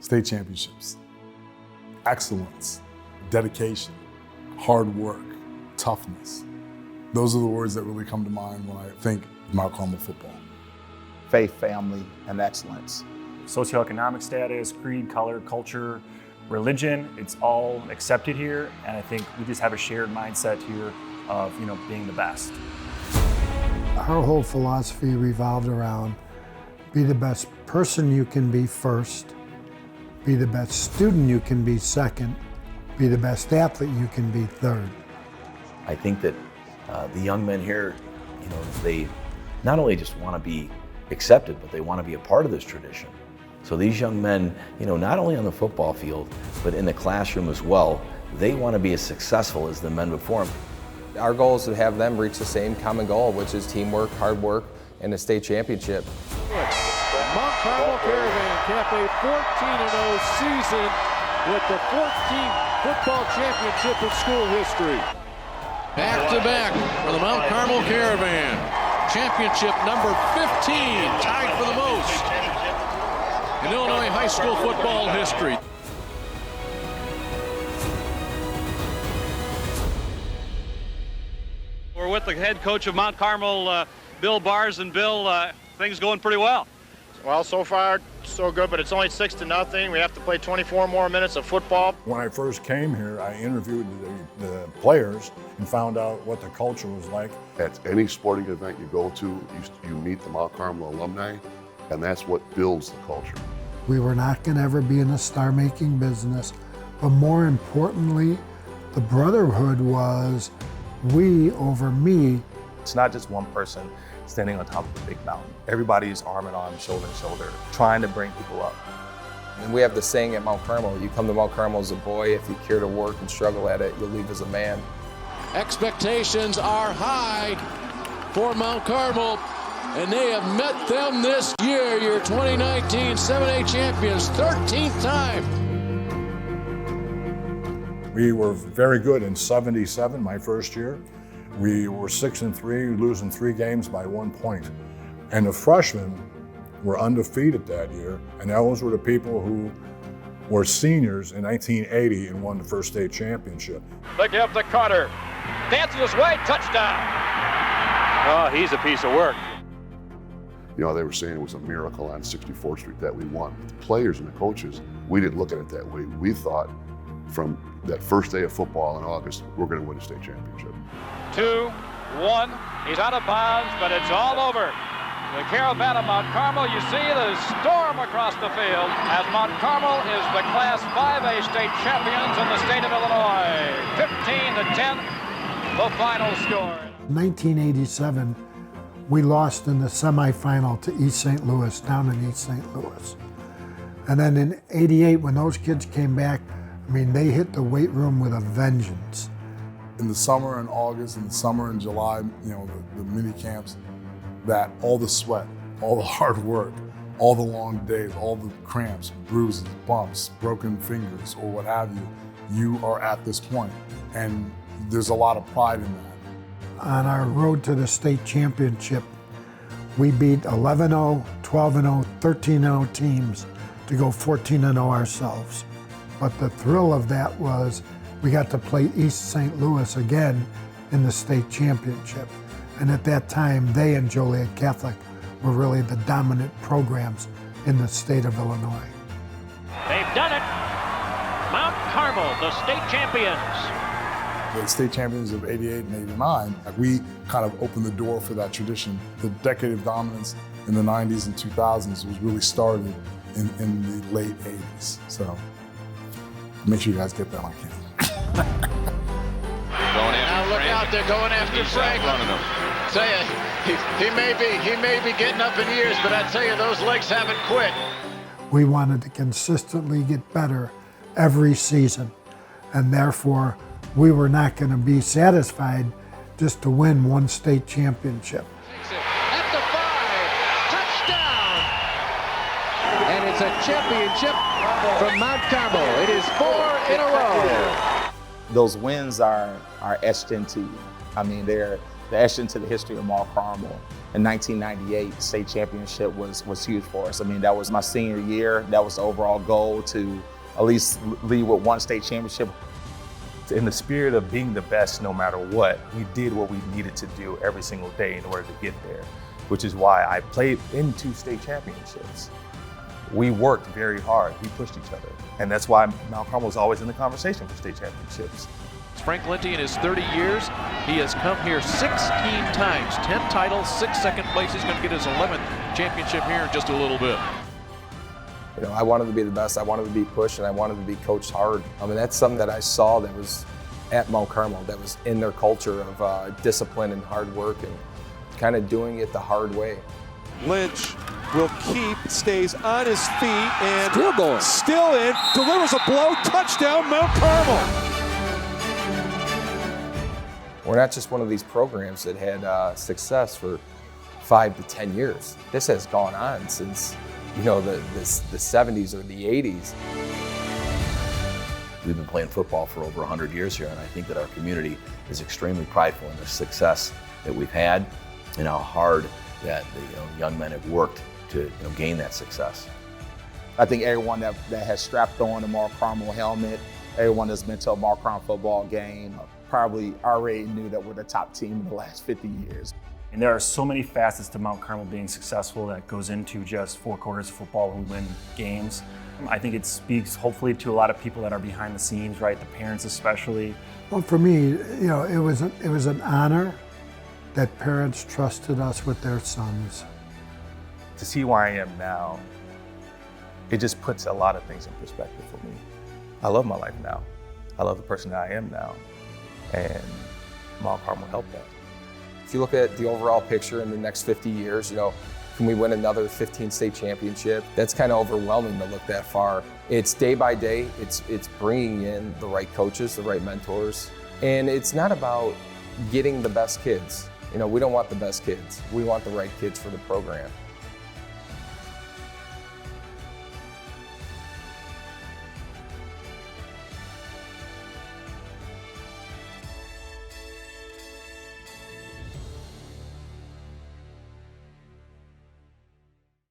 State championships, excellence, dedication, hard work, toughness. Those are the words that really come to mind when I think Mount Carmel football. Faith, family, and excellence. Socioeconomic status, creed, color, culture, religion, it's all accepted here. And I think we just have a shared mindset here of, being the best. Our whole philosophy revolved around be the best person you can be first, be the best student you can be second, be the best athlete you can be third. I think that the young men here, they not only just want to be accepted, but they want to be a part of this tradition. So these young men, not only on the football field, but in the classroom as well, they want to be as successful as the men before them. Our goal is to have them reach the same common goal, which is teamwork, hard work, and a state championship. Mount Carmel Caravan cap a 14-0 season with the 14th football championship in school history. Back to back for the Mount Carmel Caravan. Championship number 15, tied for the most in Illinois high school football history. We're with the head coach of Mount Carmel, Bill Bars, and Bill, things going pretty well. Well, so far, so good, but it's only 6-0. We have to play 24 more minutes of football. When I first came here, I interviewed the players and found out what the culture was like. At any sporting event you go to, you meet the Mount Carmel alumni, and that's what builds the culture. We were not going to ever be in a star-making business, but more importantly, the brotherhood was we over me. It's not just one person standing on top of a big mountain. Everybody's arm in arm, shoulder to shoulder, trying to bring people up. And we have the saying at Mount Carmel, you come to Mount Carmel as a boy, if you care to work and struggle at it, you'll leave as a man. Expectations are high for Mount Carmel, and they have met them this year, your 2019 7A champions, 13th time. We were very good in 77, my first year. We were 6-3, losing 3 games by 1 point. And the freshmen were undefeated that year, and those were the people who were seniors in 1980 and won the first state championship. They give to Carter. Dances his way, touchdown. Oh, he's a piece of work. They were saying it was a miracle on 64th Street that we won. The players and the coaches, we didn't look at it that way. We thought from that first day of football in August, we're going to win a state championship. 2-1, he's out of bounds, but it's all over. The caravan of Mount Carmel, you see the storm across the field as Mount Carmel is the Class 5A state champions in the state of Illinois. 15-10, the final score. 1987, we lost in the semifinal to East St. Louis, down in East St. Louis. And then in 88, when those kids came back, they hit the weight room with a vengeance. In the summer in August, in the summer in July, the mini camps, that all the sweat, all the hard work, all the long days, all the cramps, bruises, bumps, broken fingers, or what have you, you are at this point. And there's a lot of pride in that. On our road to the state championship, we beat 11-0, 12-0, 13-0 teams to go 14-0 ourselves. But the thrill of that was we got to play East St. Louis again in the state championship. And at that time, they and Joliet Catholic were really the dominant programs in the state of Illinois. They've done it. Mount Carmel, the state champions. The state champions of 88 and 89, we kind of opened the door for that tradition. The decade of dominance in the 90s and 2000s was really started in the late 80s. So make sure you guys get that on camera. Now look out, they're going after Frank. Tell you, he may be getting up in years, but I tell you, those legs haven't quit. We wanted to consistently get better every season, and therefore we were not going to be satisfied just to win one state championship. At the 5, touchdown! And it's a championship from Mount Carmel. It is 4 in a row. Those wins are etched into you. The etched into the history of Mount Carmel. In 1998, state championship was huge for us. I mean, that was my senior year. That was the overall goal, to at least lead with one state championship. In the spirit of being the best no matter what, we did what we needed to do every single day in order to get there, which is why I played in 2 state championships. We worked very hard, we pushed each other. And that's why Mount Carmel is always in the conversation for state championships. Frank Linty, in his 30 years, he has come here 16 times, 10 titles, 6 second place. He's going to get his 11th championship here in just a little bit. You know, I wanted to be the best, I wanted to be pushed, and I wanted to be coached hard. I mean, that's something that I saw that was at Mount Carmel, that was in their culture of discipline and hard work and kind of doing it the hard way. Lynch will keep, stays on his feet, and still going, still in, delivers a blow, touchdown, Mount Carmel. We're not just one of these programs that had success for 5 to 10 years. This has gone on since, you know, the 70s or the 80s. We've been playing football for over 100 years here, and I think that our community is extremely prideful in the success that we've had and how hard that the young men have worked to gain that success. I think everyone that has strapped on a Mount Carmel helmet, everyone that's been to a Mount Carmel football game, probably already knew that we're the top team in the last 50 years. And there are so many facets to Mount Carmel being successful that goes into just 4 quarters of football and win games. I think it speaks hopefully to a lot of people that are behind the scenes, right? The parents especially. Well, for me, you know, it was an honor that parents trusted us with their sons. To see where I am now, it just puts a lot of things in perspective for me. I love my life now. I love the person that I am now. And Mount Carmel helped that. If you look at the overall picture in the next 50 years, you know, can we win another 15 state championship? That's kind of overwhelming to look that far. It's day by day, it's bringing in the right coaches, the right mentors. And it's not about getting the best kids. You know, we don't want the best kids. We want the right kids for the program.